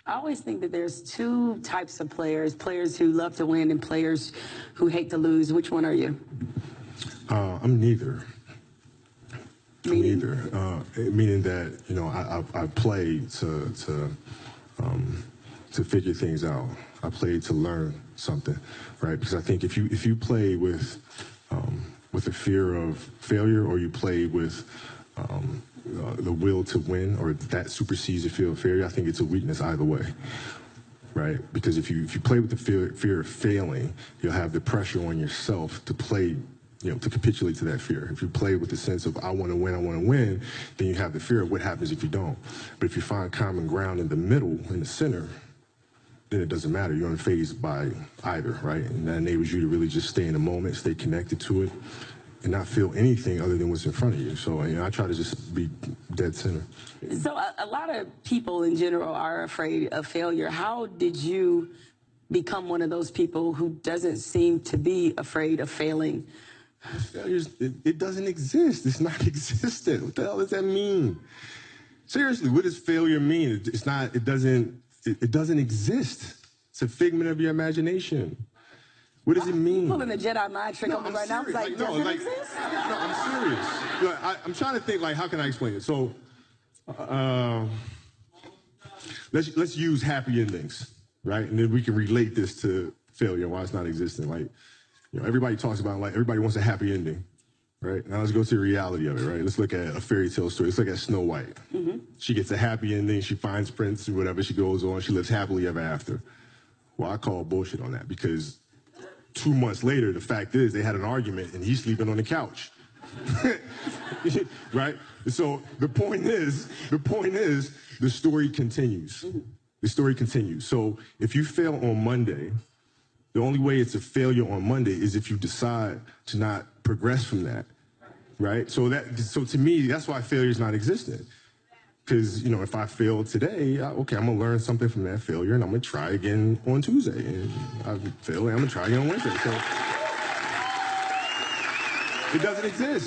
I always think that there's two types of players: players who love to win and players who hate to lose. Which one are you? I'm neither. Meaning? Meaning that I play to figure things out. I play to learn something, right? Because I think if you play with a fear of failure, or you play with the will to win, or that supersedes the fear of failure, I think it's a weakness either way, right? Because if you play with the fear of failing, you'll have the pressure on yourself to play, to capitulate to that fear. If you play with the sense of I want to win, then you have the fear of what happens if you don't. But if you find common ground in the middle, in the center, then it doesn't matter. You're unfazed by either, right? And that enables you to really just stay in the moment, stay connected to it, and not feel anything other than what's in front of you. So I try to just be dead center. So a lot of people in general are afraid of failure. How did you become one of those people who doesn't seem to be afraid of failing? It doesn't exist. It's not existent. What the hell does that mean? Seriously, what does failure mean? It doesn't exist. It's a figment of your imagination. What does it mean? You're pulling the Jedi mind trick on me right now. It's like, does it exist? No, I'm serious. I'm trying to think, how can I explain it? So, let's use happy endings, right? And then we can relate this to failure, why it's not existent. Everybody talks about, everybody wants a happy ending, right? Now let's go to the reality of it, right? Let's look at a fairy tale story. Let's look at Snow White. Mm-hmm. She gets a happy ending. She finds Prince and whatever. She goes on. She lives happily ever after. Well, I call bullshit on that, because 2 months later, the fact is they had an argument and he's sleeping on the couch. Right? So the point is, the story continues. The story continues. So if you fail on Monday, the only way it's a failure on Monday is if you decide to not progress from that. Right? So to me, that's why failure is not existent. Because, if I fail today, okay, I'm going to learn something from that failure, and I'm going to try again on Tuesday. And I fail, and I'm going to try again on Wednesday. So it doesn't exist.